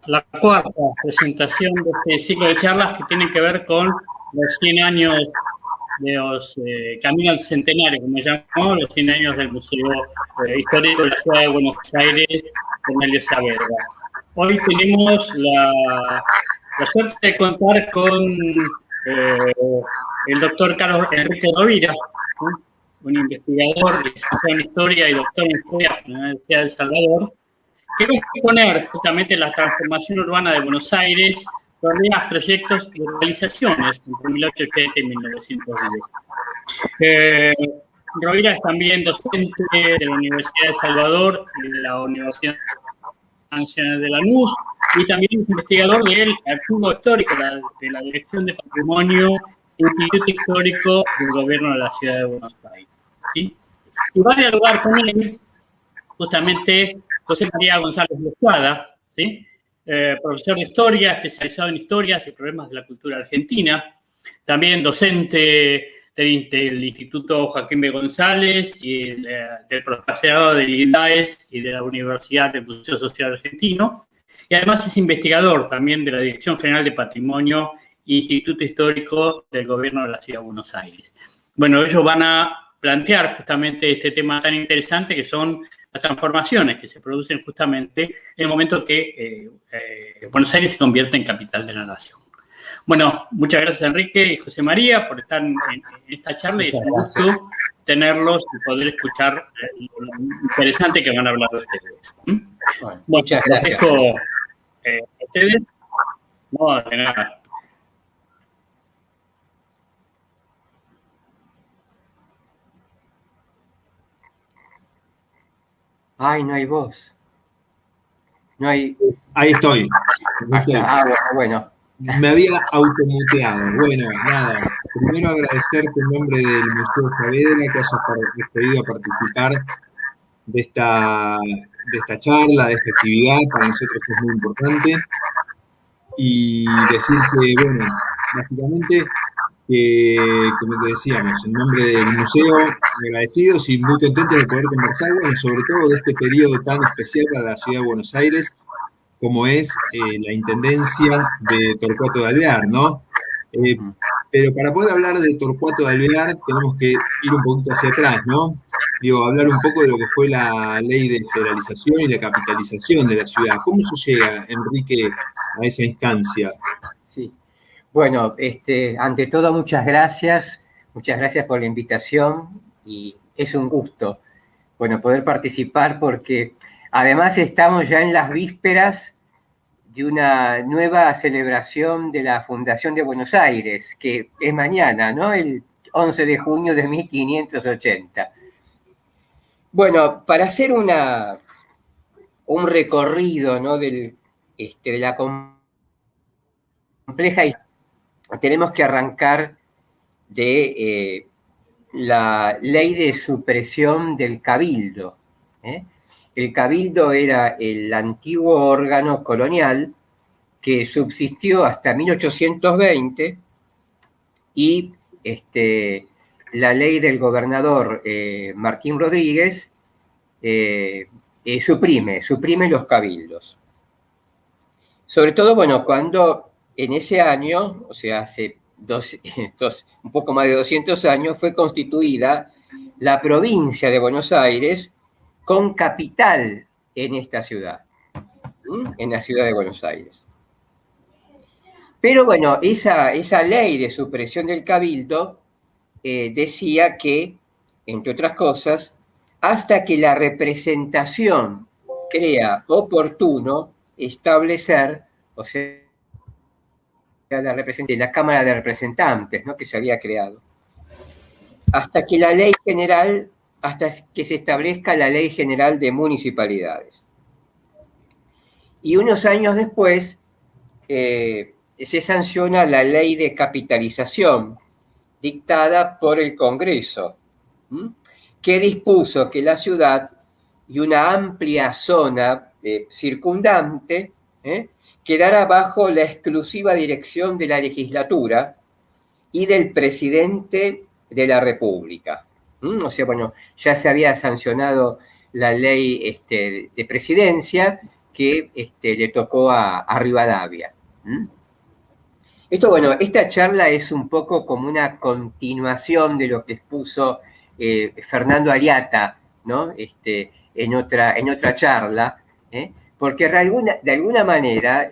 la cuarta presentación de este ciclo de charlas que tienen que ver con los 100 años de los Camino al Centenario, como llamamos, los 100 años del Museo Histórico de la Ciudad de Buenos Aires, Cornelio Saavedra. Hoy tenemos la suerte de contar con el doctor Carlos Enrique Rovira, un investigador, licenciado en Historia y doctor en Historia de la Universidad de El Salvador, que va a exponer justamente la transformación urbana de Buenos Aires, coordina proyectos y realizaciones entre 1880 y 1910. Rovira es también docente de la Universidad de El Salvador y de la Universidad Nacional de Lanús, y también es investigador del Archivo Histórico de la Dirección de Patrimonio e Instituto Histórico del Gobierno de la Ciudad de Buenos Aires. ¿Sí? Y va a dialogar con él justamente José María González Lozada, ¿sí? Profesor de Historia, especializado en historias y problemas de la cultura argentina, también docente del Instituto Joaquín B. González y del profesorado de IDAES y de la Universidad del Museo Social Argentino, y además es investigador también de la Dirección General de Patrimonio e Instituto Histórico del Gobierno de la Ciudad de Buenos Aires. Bueno, ellos van a plantear justamente este tema tan interesante que son las transformaciones que se producen justamente en el momento que Buenos Aires se convierte en capital de la nación. Bueno, muchas gracias Enrique y José María por estar en esta charla, y es un gusto tenerlos y poder escuchar lo interesante que van a hablar de ustedes. Bueno, muchas gracias. Dejo a ustedes. No, de nada. Ay, no hay voz. No hay... Ahí estoy. Bueno. Me había automuteado. Bueno, nada. Primero agradecerte en nombre del Museo Saavedra que hayas podido participar de esta charla, de esta actividad. Para nosotros es muy importante. Y decir que, bueno, básicamente, como te decíamos, en nombre del museo, agradecidos y muy contentos de poder conversar, bueno, sobre todo de este periodo tan especial para la ciudad de Buenos Aires, como es la intendencia de Torcuato de Alvear, ¿no? Pero para poder hablar de Torcuato de Alvear tenemos que ir un poquito hacia atrás, ¿no? Digo, hablar un poco de lo que fue la ley de federalización y la capitalización de la ciudad. ¿Cómo se llega, Enrique, a esa instancia? Sí. Bueno, ante todo, muchas gracias por la invitación y es un gusto, bueno, poder participar porque además estamos ya en las vísperas de una nueva celebración de la Fundación de Buenos Aires, que es mañana, ¿no? El 11 de junio de 1580. Bueno, para hacer un recorrido, ¿no? de la compleja historia, tenemos que arrancar de la ley de supresión del cabildo. El cabildo era el antiguo órgano colonial que subsistió hasta 1820 y la ley del gobernador Martín Rodríguez suprime los cabildos. Sobre todo, bueno, cuando en ese año, o sea, hace un poco más de 200 años, fue constituida la provincia de Buenos Aires con capital en esta ciudad, en la ciudad de Buenos Aires. Pero bueno, esa ley de supresión del cabildo decía que, entre otras cosas, hasta que la representación crea oportuno establecer, o sea, la Cámara de Representantes, ¿no? Que se había creado, hasta que se establezca la Ley General de Municipalidades. Y unos años después se sanciona la Ley de Capitalización, dictada por el Congreso, que dispuso que la ciudad y una amplia zona circundante quedara bajo la exclusiva dirección de la legislatura y del presidente de la República. O sea, bueno, ya se había sancionado la ley de presidencia, que le tocó a Rivadavia. Esto, bueno, esta charla es un poco como una continuación de lo que expuso Fernando Ariata, ¿no? En otra charla, porque de alguna manera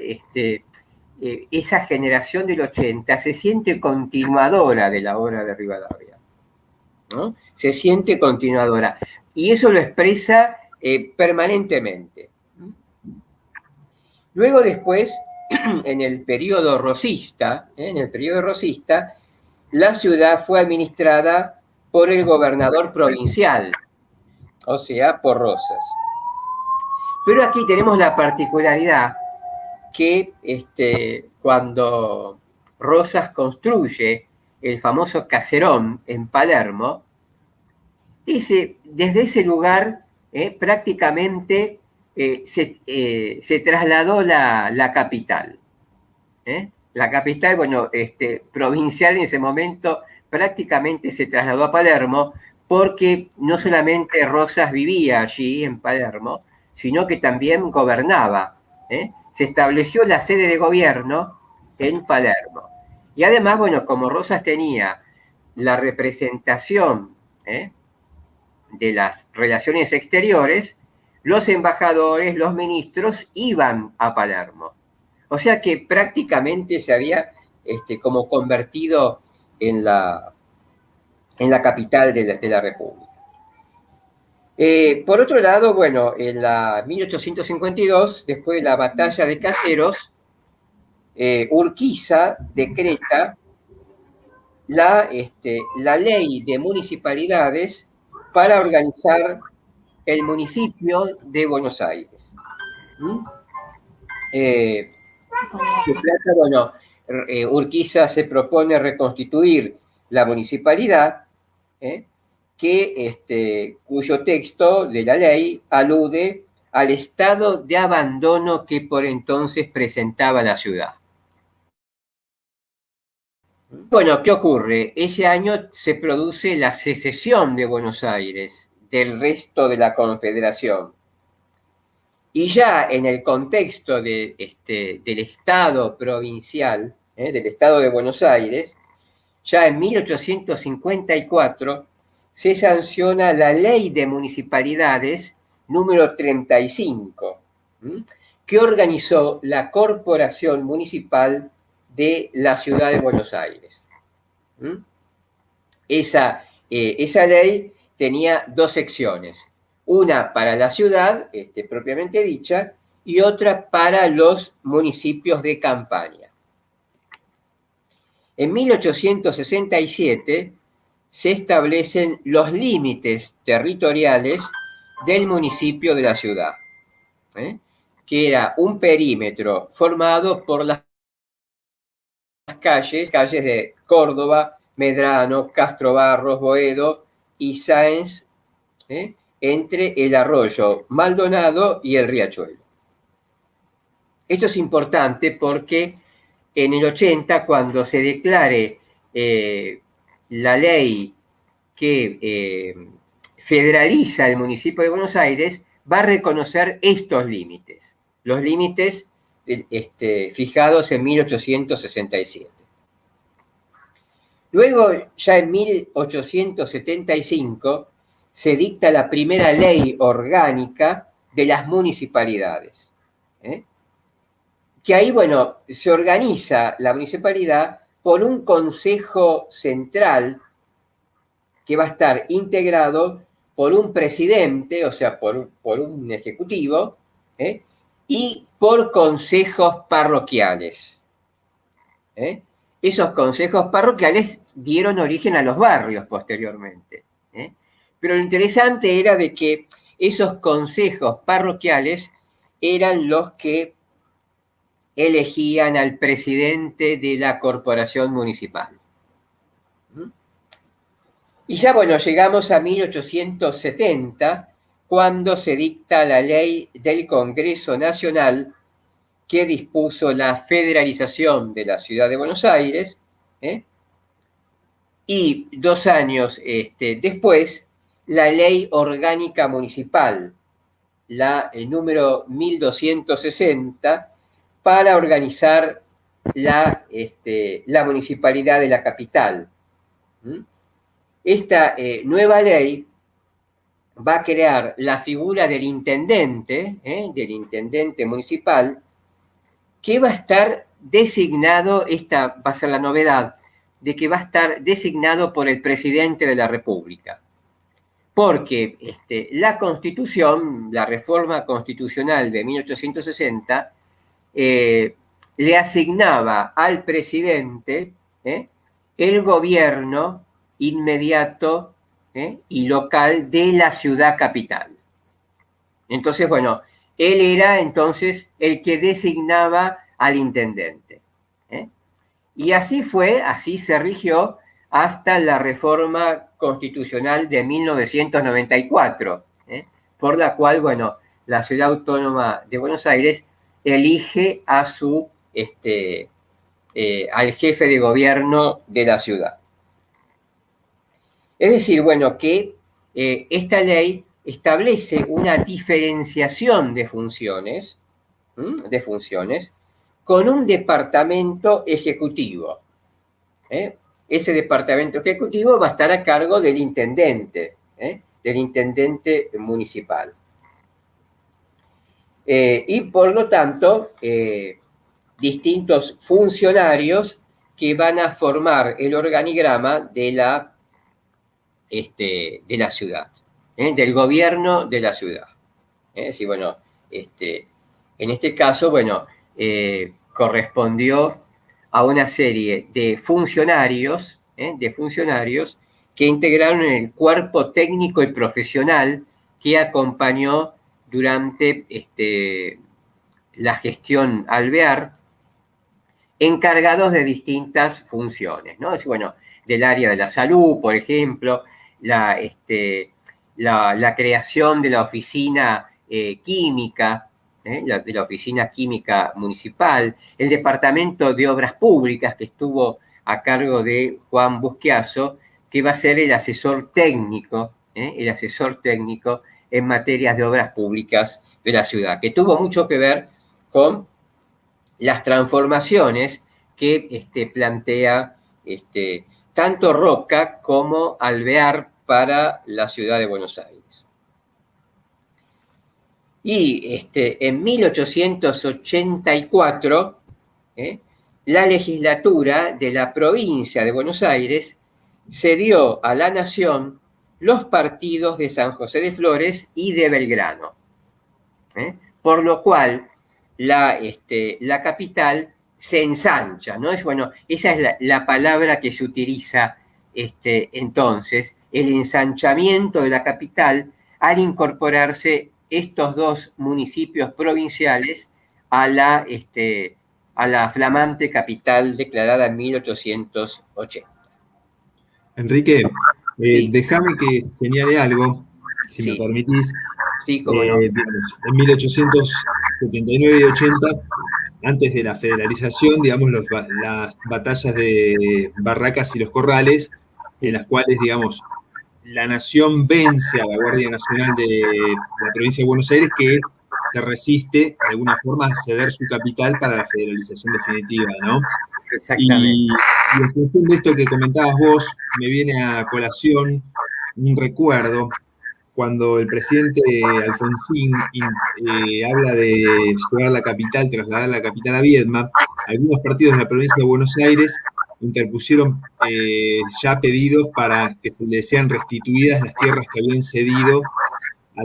esa generación del 80 se siente continuadora de la obra de Rivadavia, ¿no? Se siente continuadora. Y eso lo expresa permanentemente. Luego después, en el periodo rosista, la ciudad fue administrada por el gobernador provincial, o sea, por Rosas. Pero aquí tenemos la particularidad que cuando Rosas construye el famoso caserón en Palermo, desde ese lugar prácticamente se trasladó la capital. La capital, bueno, provincial en ese momento prácticamente se trasladó a Palermo porque no solamente Rosas vivía allí en Palermo, sino que también gobernaba. Se estableció la sede de gobierno en Palermo. Y además, bueno, como Rosas tenía la representación de las relaciones exteriores, los embajadores, los ministros iban a Palermo. O sea que prácticamente se había como convertido en la capital de la República. Por otro lado, bueno, en la 1852, después de la batalla de Caseros, Urquiza decreta la ley de municipalidades para organizar el municipio de Buenos Aires. Bueno, Urquiza se propone reconstituir la municipalidad, cuyo texto de la ley alude al estado de abandono que por entonces presentaba la ciudad. Bueno, ¿qué ocurre? Ese año se produce la secesión de Buenos Aires del resto de la Confederación. Y ya en el contexto del Estado provincial, del Estado de Buenos Aires, ya en 1854 se sanciona la Ley de Municipalidades número 35, que organizó la Corporación Municipal de la Ciudad de Buenos Aires. Esa ley tenía dos secciones. Una para la ciudad, propiamente dicha, y otra para los municipios de campaña. En 1867 se establecen los límites territoriales del municipio de la ciudad, que era un perímetro formado por las calles de Córdoba, Medrano, Castro Barros, Boedo y Sáenz, entre el arroyo Maldonado y el Riachuelo. Esto es importante porque en el 80, cuando se declare la ley que federaliza el municipio de Buenos Aires, va a reconocer estos límites, los límites fijados en 1867. Luego, ya en 1875, se dicta la primera ley orgánica de las municipalidades. Que ahí, bueno, se organiza la municipalidad por un consejo central que va a estar integrado por un presidente, o sea, por un ejecutivo, y por consejos parroquiales. Esos consejos parroquiales dieron origen a los barrios posteriormente. Pero lo interesante era de que esos consejos parroquiales eran los que elegían al presidente de la corporación municipal. Y ya, bueno, llegamos a 1870, cuando se dicta la ley del Congreso Nacional que dispuso la federalización de la ciudad de Buenos Aires, y 2 años después, la ley orgánica municipal, el número 1260 para organizar la municipalidad de la capital. Esta nueva ley va a crear la figura del intendente municipal, que va a estar designado, esta va a ser la novedad, de que va a estar designado por el presidente de la República. Porque la Constitución, la reforma constitucional de 1860, le asignaba al presidente el gobierno inmediato y local de la ciudad capital. Entonces, bueno, él era entonces el que designaba al intendente. Y así fue, así se rigió hasta la reforma constitucional de 1994, por la cual, bueno, la Ciudad Autónoma de Buenos Aires elige a al jefe de gobierno de la ciudad. Es decir, bueno, que esta ley establece una diferenciación de funciones, con un departamento ejecutivo. Ese departamento ejecutivo va a estar a cargo del intendente municipal. Y por lo tanto, distintos funcionarios que van a formar el organigrama de la ciudad, del gobierno de la ciudad. Sí, bueno, en este caso, bueno, correspondió a una serie de funcionarios que integraron el cuerpo técnico y profesional que acompañó durante la gestión Alvear, encargados de distintas funciones, ¿no? Es, bueno, del área de la salud, por ejemplo, la creación de la oficina química, de la oficina química municipal, el departamento de obras públicas que estuvo a cargo de Juan Busquiazo, que va a ser el asesor técnico en materias de obras públicas de la ciudad, que tuvo mucho que ver con las transformaciones que plantea tanto Roca como Alvear para la ciudad de Buenos Aires. Y en 1884, la legislatura de la provincia de Buenos Aires cedió a la Nación los partidos de San José de Flores y de Belgrano, por lo cual la capital se ensancha, ¿no? Bueno, esa es la palabra que se utiliza entonces, el ensanchamiento de la capital al incorporarse estos dos municipios provinciales a la flamante capital declarada en 1880. Enrique, Sí. déjame que señale algo, si Sí. me permitís. Sí, cómo no. Digamos, en 1879 y 80, antes de la federalización, digamos, las batallas de Barracas y Los Corrales, en las cuales, digamos, la nación vence a la Guardia Nacional de la provincia de Buenos Aires, que se resiste de alguna forma a ceder su capital para la federalización definitiva, ¿no? Exactamente. Y en función de esto que comentabas vos, me viene a colación un recuerdo cuando el presidente Alfonsín habla de llevar la capital, trasladar la capital a Viedma. Algunos partidos de la provincia de Buenos Aires interpusieron ya pedidos para que se les sean restituidas las tierras que habían cedido a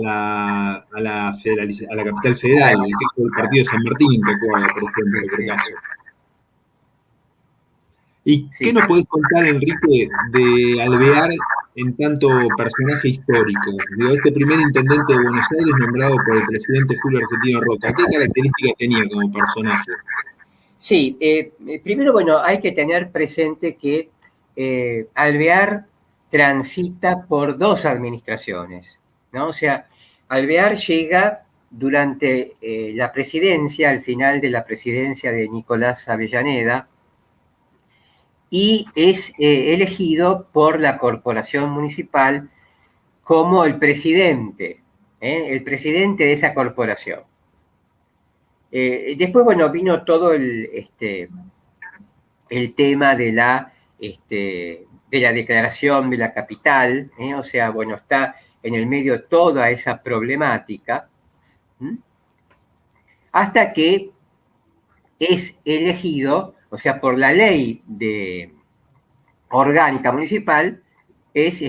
la capital federal, en el caso del partido de San Martín, recuerdo, por ejemplo, por caso. ¿Y qué nos podés contar, Enrique, de Alvear en tanto personaje histórico? Digo, este primer intendente de Buenos Aires nombrado por el presidente Julio Argentino Roca, ¿qué características tenía como personaje? Sí, primero, bueno, hay que tener presente que Alvear transita por dos administraciones, ¿no? O sea, Alvear llega durante la presidencia, al final de la presidencia de Nicolás Avellaneda, y es elegido por la corporación municipal como el presidente el presidente de esa corporación. Después, bueno, vino todo el tema de la declaración de la capital, o sea, bueno, está en el medio toda esa problemática, hasta que es elegido, o sea, por la ley orgánica municipal, es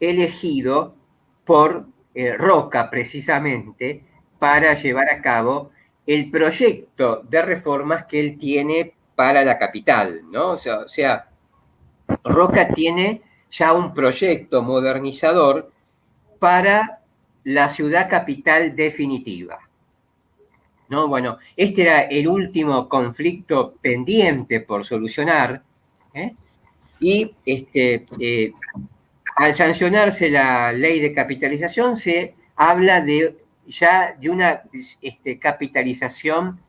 elegido por Roca precisamente para llevar a cabo el proyecto de reformas que él tiene para la capital, ¿no? O sea, Roca tiene ya un proyecto modernizador para la ciudad capital definitiva, ¿no? Bueno, este era el último conflicto pendiente por solucionar, y al sancionarse la ley de capitalización se habla ya de una capitalización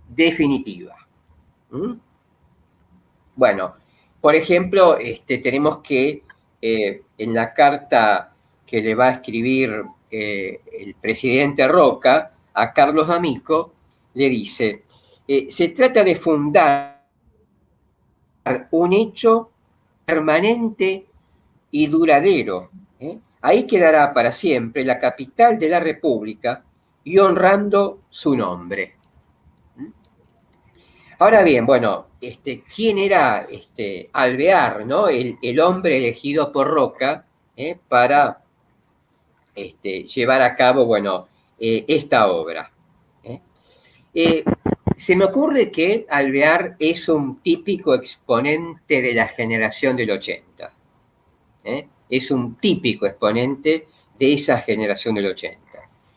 definitiva. Bueno, por ejemplo, tenemos que en la carta que le va a escribir el presidente Roca a Carlos D'Amico, le dice, se trata de fundar un hecho permanente y duradero. Ahí quedará para siempre la capital de la República y honrando su nombre. Ahora bien, bueno, ¿quién era Alvear, ¿no? El hombre elegido por Roca para llevar a cabo, bueno, esta obra? Se me ocurre que Alvear es un típico exponente de la generación del 80. Es un típico exponente de esa generación del 80.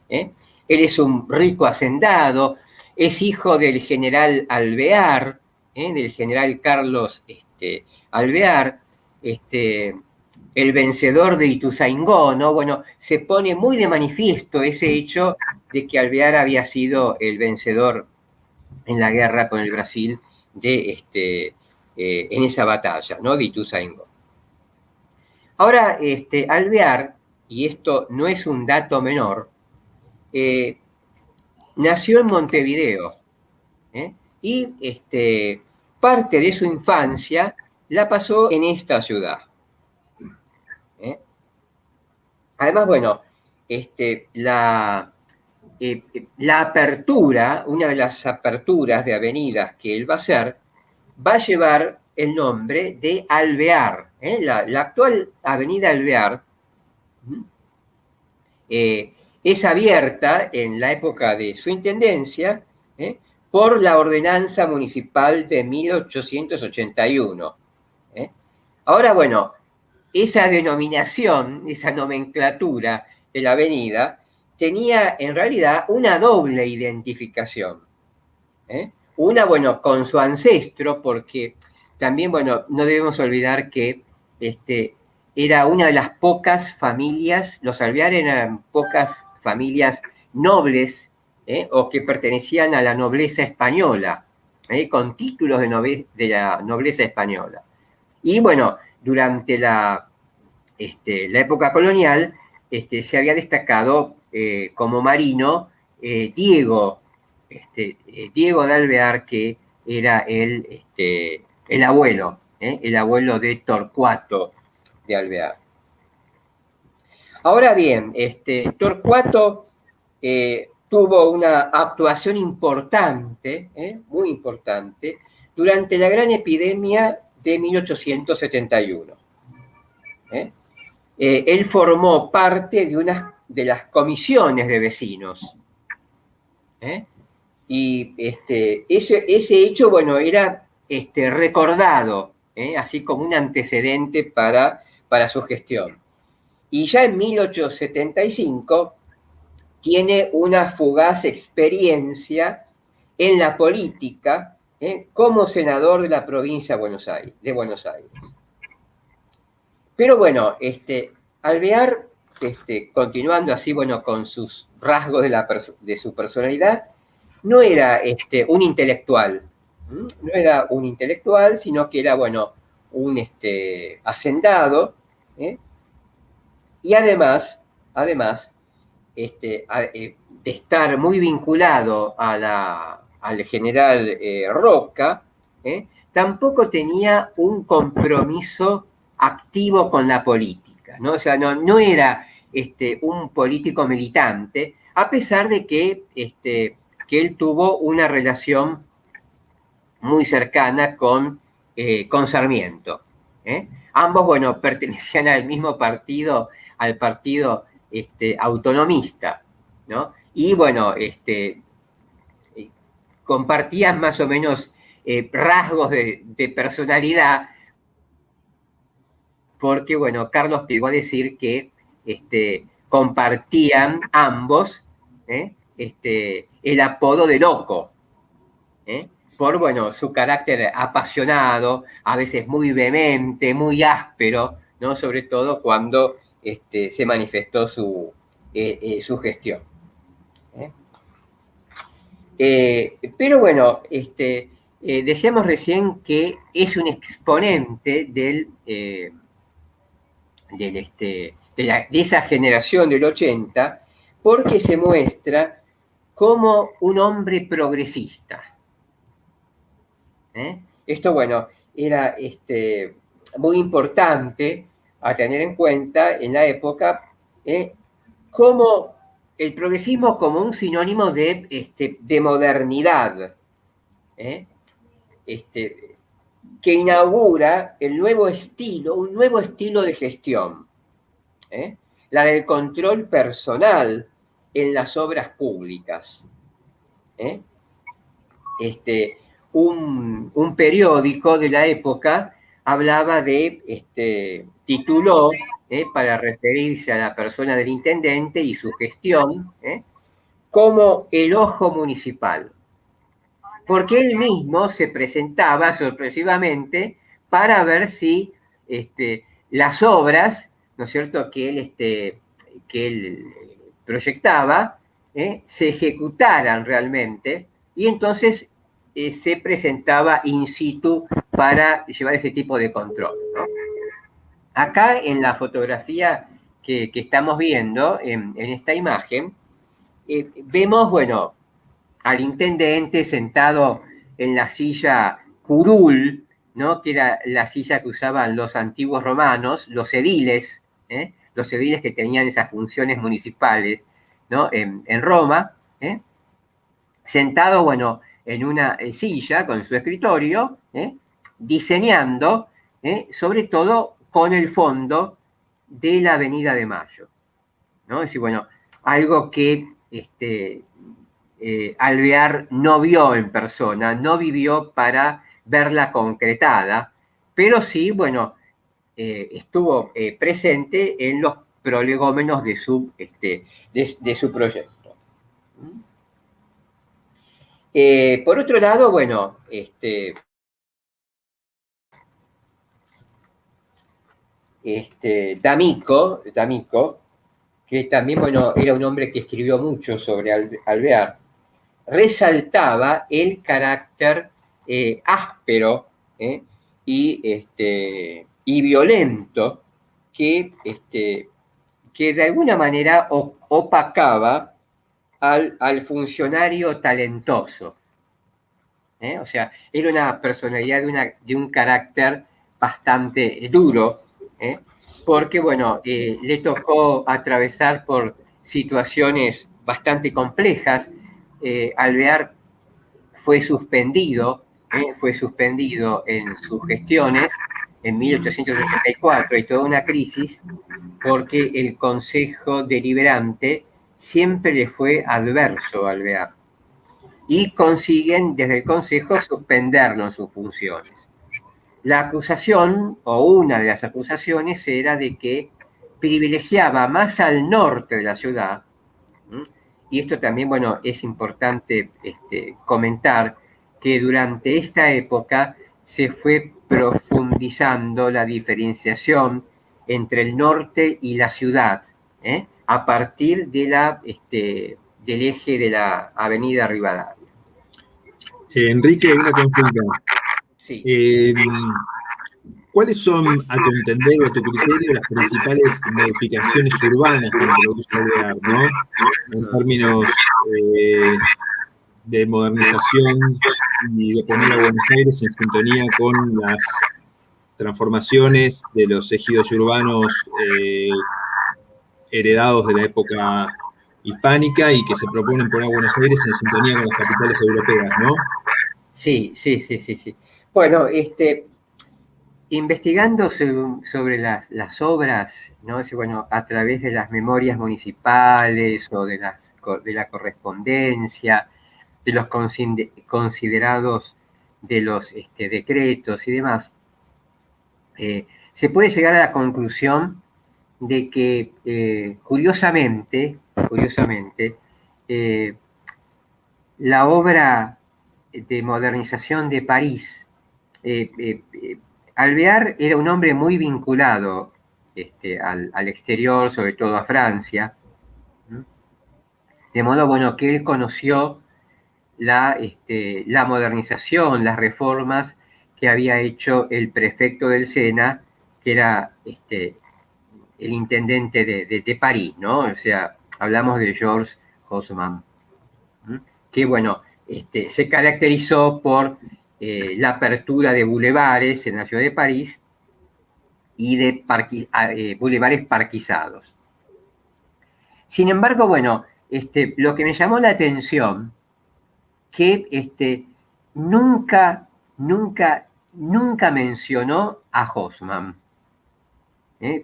Él es un rico hacendado, es hijo del general Alvear, del general Carlos Alvear, el vencedor de Ituzaingó, ¿no? Bueno, se pone muy de manifiesto ese hecho de que Alvear había sido el vencedor en la guerra con el Brasil en esa batalla, ¿no? De Ituzaingó. Ahora, Alvear, y esto no es un dato menor, nació en Montevideo, y parte de su infancia la pasó en esta ciudad. Además, bueno, la apertura, una de las aperturas de avenidas que él va a hacer, va a llevar el nombre de Alvear. La actual avenida Alvear es abierta en la época de su intendencia por la ordenanza municipal de 1881. Ahora, bueno, esa denominación, esa nomenclatura de la avenida, tenía en realidad una doble identificación. Una, bueno, con su ancestro, porque también, bueno, no debemos olvidar que era una de las pocas familias, los Alvear eran pocas familias nobles, o que pertenecían a la nobleza española, con títulos de la nobleza española. Y bueno, durante la época colonial se había destacado como marino Diego de Alvear, que era el abuelo de Torcuato de Alvear. Ahora bien, Torcuato tuvo una actuación importante, muy importante, durante la gran epidemia de 1871. Él formó parte de una de las comisiones de vecinos. Y ese hecho, bueno, era recordado, así como un antecedente para su gestión. Y ya en 1875 tiene una fugaz experiencia en la política como senador de la provincia de Buenos Aires. Pero bueno, Alvear, continuando así, bueno, con sus rasgos de su personalidad, no era un intelectual. No era un intelectual, sino que era, bueno, un hacendado. Y además, de estar muy vinculado al general Roca, tampoco tenía un compromiso activo con la política, ¿no? O sea, no era un político militante, a pesar de que él tuvo una relación muy cercana con Sarmiento. Ambos, bueno, pertenecían al mismo partido, al partido autonomista, ¿no? Y bueno, compartían más o menos rasgos de personalidad, porque, bueno, Carlos llegó a decir que compartían ambos el apodo de loco, por, bueno, su carácter apasionado, a veces muy vehemente, muy áspero, ¿no? Sobre todo cuando se manifestó su gestión. Pero bueno, decíamos recién que es un exponente de esa generación del 80, porque se muestra como un hombre progresista. Esto, bueno, era muy importante a tener en cuenta en la época, como el progresismo como un sinónimo de modernidad, que inaugura un nuevo estilo de gestión, la del control personal en las obras públicas. Un periódico de la época hablaba tituló, para referirse a la persona del intendente y su gestión, como el ojo municipal. Porque él mismo se presentaba sorpresivamente para ver si las obras, ¿no es cierto?, que él proyectaba, se ejecutaran realmente, y entonces se presentaba in situ para llevar ese tipo de control, ¿no? Acá en la fotografía que estamos viendo, en esta imagen, vemos, bueno, al intendente sentado en la silla curul, ¿no? Que era la silla que usaban los antiguos romanos, los ediles que tenían esas funciones municipales, ¿no? En Roma, sentado, bueno, en una silla con su escritorio, diseñando, sobre todo con el fondo de la Avenida de Mayo, ¿no? Es decir, bueno, algo que Alvear no vio en persona, no vivió para verla concretada, pero sí, bueno, estuvo presente en los prolegómenos de su proyecto. Por otro lado, bueno, D'Amico, que también, bueno, era un hombre que escribió mucho sobre Alvear, resaltaba el carácter áspero y violento que de alguna manera opacaba al funcionario talentoso. O sea, era una personalidad de un carácter bastante duro, porque, bueno, le tocó atravesar por situaciones bastante complejas. Alvear fue suspendido en sus gestiones en 1884, y toda una crisis, porque el Consejo Deliberante siempre le fue adverso a Alvear, y consiguen desde el Consejo suspenderlo en sus funciones. La acusación, o una de las acusaciones, era de que privilegiaba más al norte de la ciudad, y esto también, bueno, es importante comentar que durante esta época se fue profundizando la diferenciación entre el norte y la ciudad, a partir de del eje de la avenida Rivadavia. Enrique, una consulta. Sí. ¿cuáles son, a tu entender o a tu criterio, las principales modificaciones urbanas que introduce Alvear, ¿no? En términos de modernización y de poner a Buenos Aires en sintonía con las transformaciones de los ejidos urbanos heredados de la época hispánica y que se proponen poner a Buenos Aires en sintonía con las capitales europeas, ¿no? Sí, sí, sí, sí, sí. Bueno, investigando sobre las obras, ¿no? Bueno, a través de las memorias municipales o de la correspondencia, de los considerados de los decretos y demás, se puede llegar a la conclusión de que, curiosamente, la obra de modernización de París, Alvear era un hombre muy vinculado al exterior, sobre todo a Francia, ¿no? De modo, bueno, que él conoció la modernización, las reformas que había hecho el prefecto del Sena, que era el intendente de París, ¿no? O sea, hablamos de Georges Haussmann, que, bueno, se caracterizó por la apertura de bulevares en la ciudad de París y de bulevares parquizados. Sin embargo, bueno, lo que me llamó la atención, que nunca mencionó a Haussmann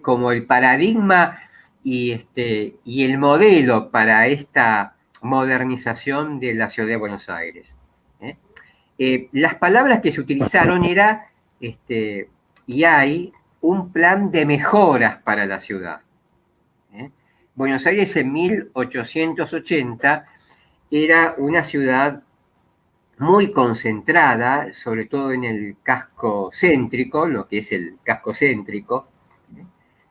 como el paradigma y el modelo para esta modernización de la ciudad de Buenos Aires. Las palabras que se utilizaron era, y hay un plan de mejoras para la ciudad. Buenos Aires en 1880 era una ciudad muy concentrada, sobre todo en el casco céntrico, lo que es el casco céntrico,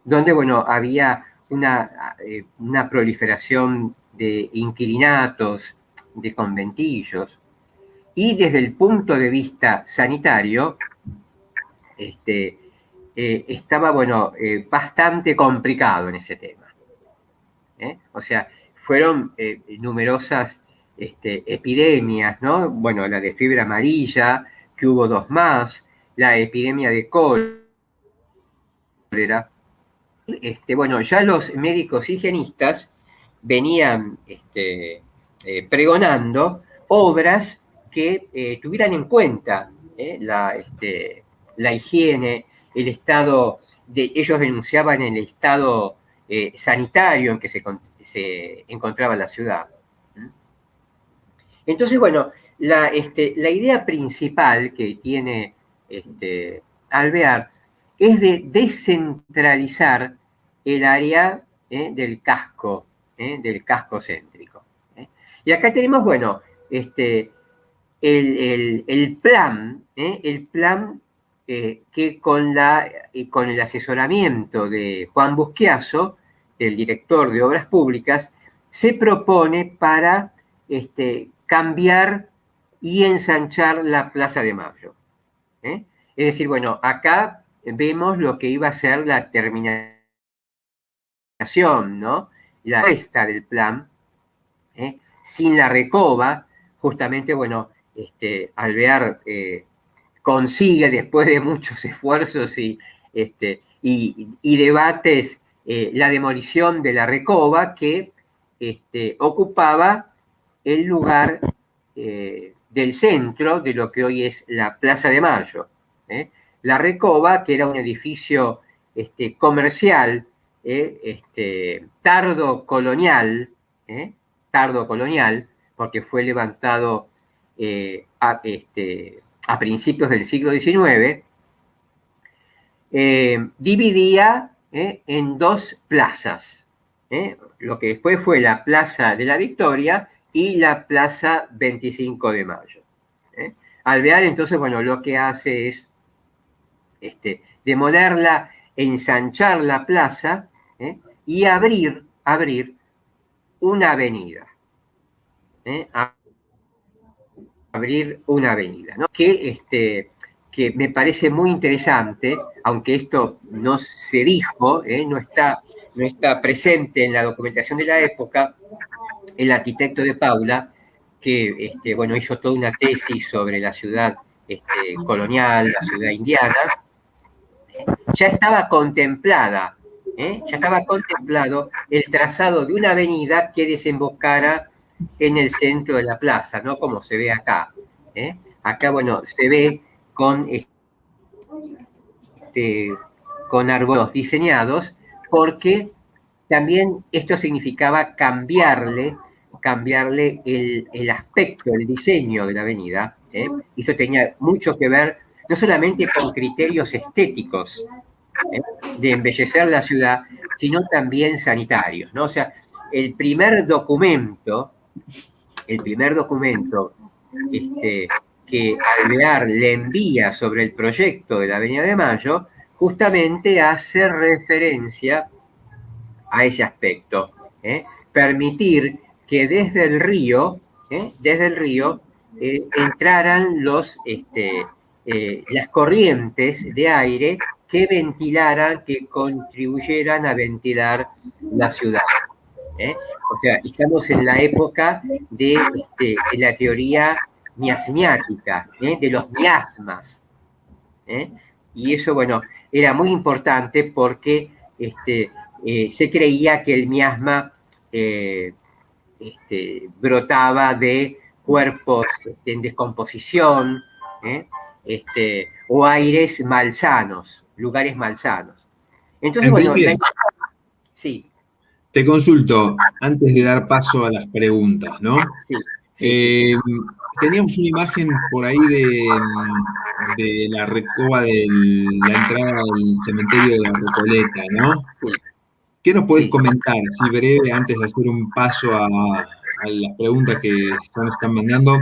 donde, bueno, había una proliferación de inquilinatos, de conventillos, y desde el punto de vista sanitario, estaba, bueno, bastante complicado en ese tema. O sea, fueron numerosas epidemias, ¿no? Bueno, la de fiebre amarilla, que hubo 2 más, la epidemia de cólera. Bueno, ya los médicos higienistas venían pregonando obras que tuvieran en cuenta la higiene, el estado, ellos denunciaban el estado sanitario en que se encontraba la ciudad. Entonces, bueno, la idea principal que tiene Alvear es de descentralizar el área del casco céntrico. Y acá tenemos, bueno, el plan que con el asesoramiento de Juan Busquiazo, el director de Obras Públicas, se propone para cambiar y ensanchar la Plaza de Mayo. Es decir, bueno, acá vemos lo que iba a ser la terminación, ¿no? La resta del plan, sin la Recoba, justamente, bueno, Alvear consigue, después de muchos esfuerzos y debates, la demolición de la Recoba, que ocupaba el lugar del centro de lo que hoy es la Plaza de Mayo. La Recoba, que era un edificio comercial, tardo colonial, porque fue levantado a principios del siglo XIX, dividía en 2 plazas, lo que después fue la Plaza de la Victoria y la Plaza 25 de Mayo. Alvear, entonces, bueno, lo que hace es demolerla, ensanchar la plaza y abrir una avenida. Abrir una avenida, ¿no? Que que me parece muy interesante, aunque esto no se dijo, no está presente en la documentación de la época, el arquitecto de Paula, que bueno, hizo toda una tesis sobre la ciudad colonial, la ciudad indiana, ya estaba contemplado el trazado de una avenida que desembocara en el centro de la plaza, ¿no? Como se ve acá. Acá, bueno, se ve con árboles diseñados, porque también esto significaba cambiarle el aspecto, el diseño de la avenida. Esto tenía mucho que ver no solamente con criterios estéticos de embellecer la ciudad, sino también sanitarios, ¿no? O sea, el primer documento que Alvear le envía sobre el proyecto de la Avenida de Mayo, justamente hace referencia a ese aspecto. Permitir que desde el río entraran las corrientes de aire que ventilaran, que contribuyeran a ventilar la ciudad. O sea, estamos en la época de la teoría miasmática, de los miasmas. Y eso, bueno, era muy importante porque se creía que el miasma brotaba de cuerpos en descomposición, o aires malsanos, lugares malsanos. Entonces, Enrique, bueno, sí. Te consulto, antes de dar paso a las preguntas, ¿no? Sí. Teníamos una imagen por ahí de la recoba de la entrada del cementerio de la Recoleta, ¿no? ¿Qué nos podés comentar, si breve, antes de hacer un paso a las preguntas que ya nos están mandando,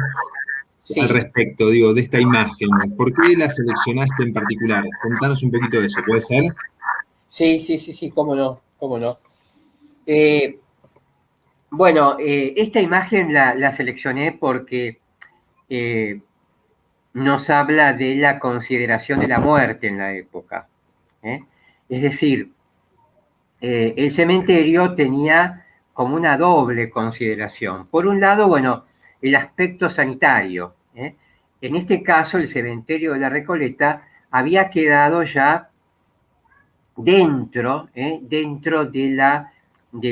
al respecto, digo, de esta imagen? ¿Por qué la seleccionaste en particular? Contanos un poquito de eso, ¿puede ser? Sí, cómo no. Bueno, esta imagen la seleccioné porque nos habla de la consideración de la muerte en la época. Es decir, el cementerio tenía como una doble consideración. Por un lado, bueno, el aspecto sanitario. En este caso, el cementerio de la Recoleta había quedado ya dentro de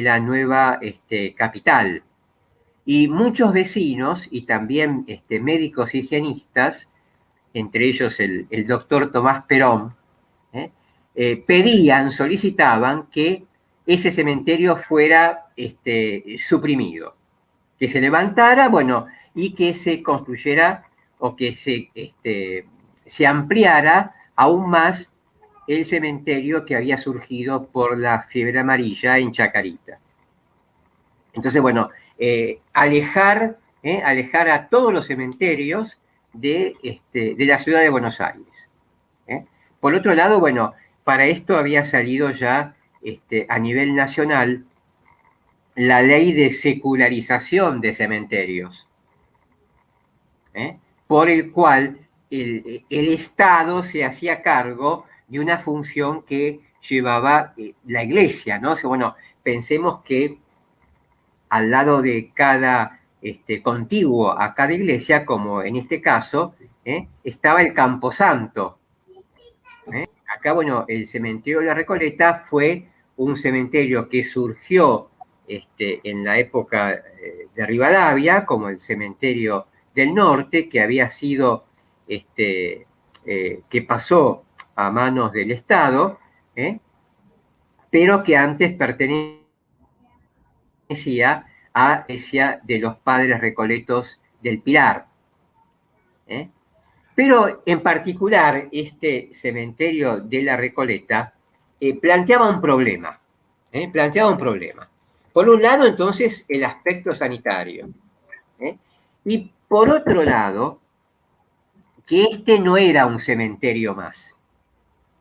la nueva capital. Y muchos vecinos y también médicos higienistas, entre ellos el doctor Tomás Perón, solicitaban que ese cementerio fuera suprimido, que se levantara, bueno, y que se construyera o que se ampliara aún más el cementerio que había surgido por la fiebre amarilla en Chacarita. Entonces, bueno, alejar a todos los cementerios de la ciudad de Buenos Aires. Por otro lado, bueno, para esto había salido ya a nivel nacional la ley de secularización de cementerios, por el cual el Estado se hacía cargo de una función que llevaba la Iglesia, ¿no? O sea, bueno, pensemos que al lado de cada contiguo a cada iglesia, como en este caso, estaba el Camposanto. Acá, bueno, el cementerio de la Recoleta fue un cementerio que surgió en la época de Rivadavia, como el cementerio del norte, que había sido, que pasó a manos del Estado, pero que antes pertenecía a la iglesia de los padres recoletos del Pilar. Pero en particular este cementerio de la Recoleta planteaba un problema. Por un lado, entonces, el aspecto sanitario. Y por otro lado, que este no era un cementerio más.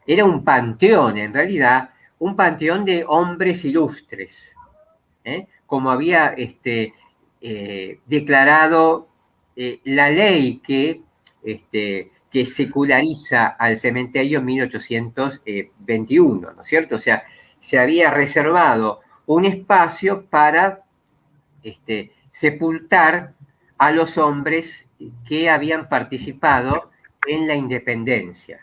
Era un panteón, en realidad, un panteón de hombres ilustres. Como había declarado la ley que que seculariza al cementerio en 1821, ¿no es cierto? O sea, se había reservado un espacio para sepultar a los hombres que habían participado en la independencia.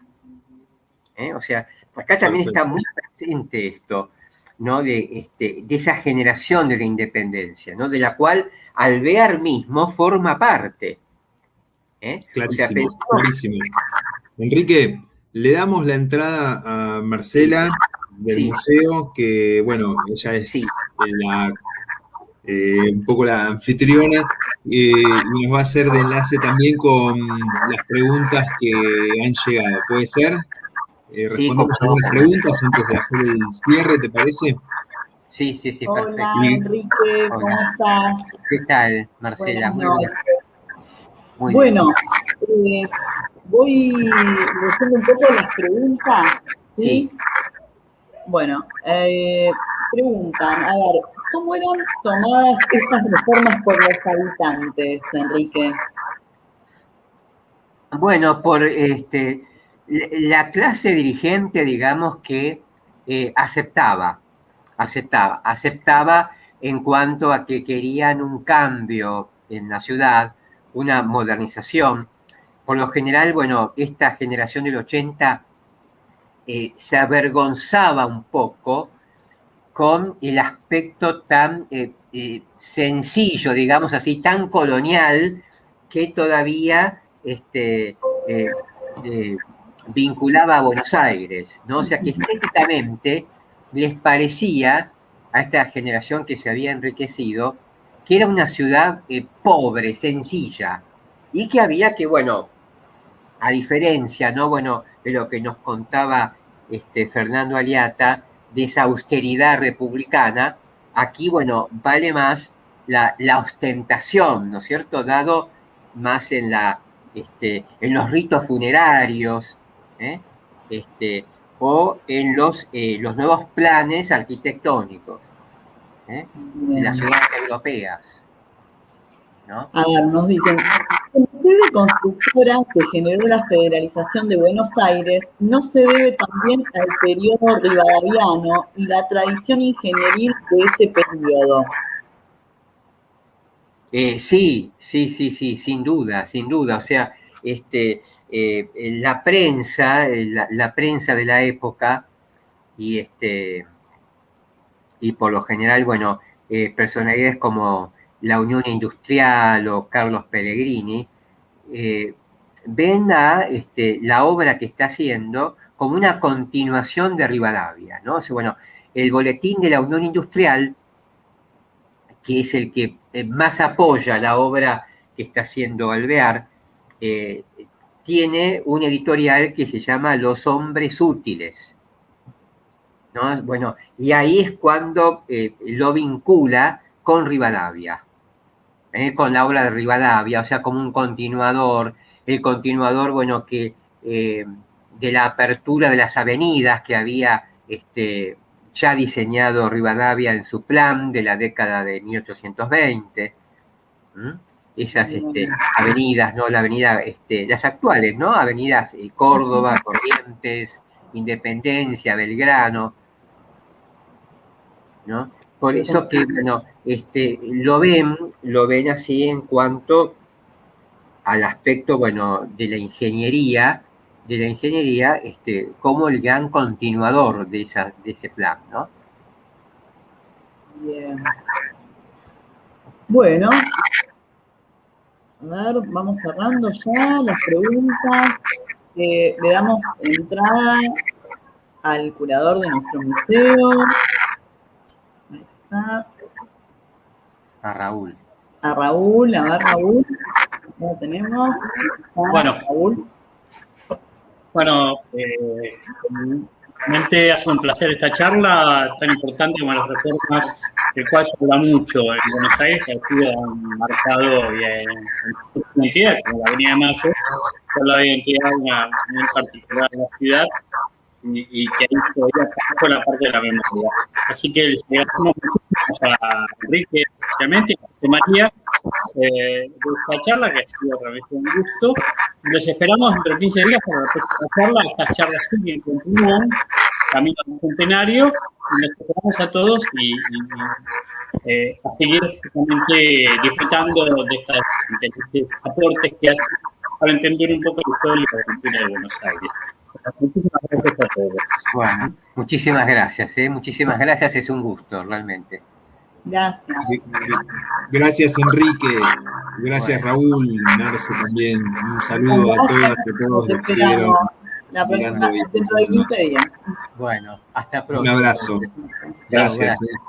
O sea, acá también está muy presente esto, ¿no? De esa generación de la independencia, ¿no? De la cual Alvear mismo forma parte. Clarísimo, clarísimo. Enrique, le damos la entrada a Marcela del museo, que bueno, ella es un poco la anfitriona, y nos va a hacer de enlace también con las preguntas que han llegado. ¿Puede ser? Respondemos algunas preguntas antes de hacer el cierre, ¿te parece? Sí, perfecto. Hola, Enrique, ¿cómo estás? ¿Qué tal, Marcela? Buenas noches. Bueno, voy leyendo un poco las preguntas, ¿sí? Bueno, preguntan, a ver, ¿cómo eran tomadas estas reformas por los habitantes, Enrique? Bueno, por la clase dirigente, digamos que aceptaba en cuanto a que querían un cambio en la ciudad, una modernización. Por lo general, bueno, esta generación del 80 se avergonzaba un poco con el aspecto tan sencillo, digamos así, tan colonial, que todavía vinculaba a Buenos Aires, ¿no? O sea que estéticamente les parecía a esta generación que se había enriquecido que era una ciudad pobre, sencilla, y que había que, bueno, a diferencia, ¿no? Bueno, de lo que nos contaba Fernando Aliata, de esa austeridad republicana, aquí, bueno, vale más la ostentación, ¿no es cierto? Dado más en los ritos funerarios, o en los nuevos planes arquitectónicos de las ciudades europeas, ¿no? A ver, nos dicen, el proyecto de constructora que generó la federalización de Buenos Aires no se debe también al periodo rivadaviano y la tradición ingenieril de ese periodo. Sí, sin duda. O sea, la prensa de la época y por lo general, bueno, personalidades como la Unión Industrial o Carlos Pellegrini ven a la obra que está haciendo como una continuación de Rivadavia, ¿no? O sea, bueno, el boletín de la Unión Industrial, que es el que más apoya la obra que está haciendo Alvear, tiene un editorial que se llama Los Hombres Útiles, ¿no? Bueno, y ahí es cuando lo vincula con Rivadavia, con la obra de Rivadavia, o sea, como un continuador, el continuador, bueno, que de la apertura de las avenidas que había ya diseñado Rivadavia en su plan de la década de 1820. Esas avenidas, ¿no? La avenida, las actuales, ¿no? Avenidas Córdoba, Corrientes, Independencia, Belgrano, ¿no? Por eso que, bueno, lo ven así en cuanto al aspecto, bueno, de la ingeniería, como el gran continuador de ese plan, ¿no? Bien. Bueno, a ver, vamos cerrando ya las preguntas. Le damos entrada al curador de nuestro museo. Ahí está. A Raúl. A Raúl, a ver, Raúl. ¿Cómo tenemos? Bueno, Raúl. Bueno, realmente ha sido un placer esta charla tan importante como las reformas, del cual se habla mucho en Buenos Aires, que ha sido marcado en su identidad, como la Avenida de Mayo, por la identidad muy particular de la ciudad, y que ahí todavía pasó la parte de la memoria. Así que le agradecemos muchísimo a Enrique, especialmente, y a María, de esta charla, que ha sido realmente un gusto. Los esperamos dentro de 15 días para la próxima charla. Estas charlas siguen, continúan, camino al centenario, y los esperamos a todos y a seguir justamente disfrutando de estos aportes que hacen para entender un poco la historia y la cultura de Buenos Aires. Muchísimas gracias a todos. Bueno, muchísimas gracias, muchísimas gracias, es un gusto, realmente. Gracias. Gracias, Enrique. Gracias, Raúl. Narce también. Un saludo a todas y a todos los que estuvieron la próxima, mirando y dentro de 15 días. Bueno, hasta pronto. un abrazo. Chao, Gracias. gracias.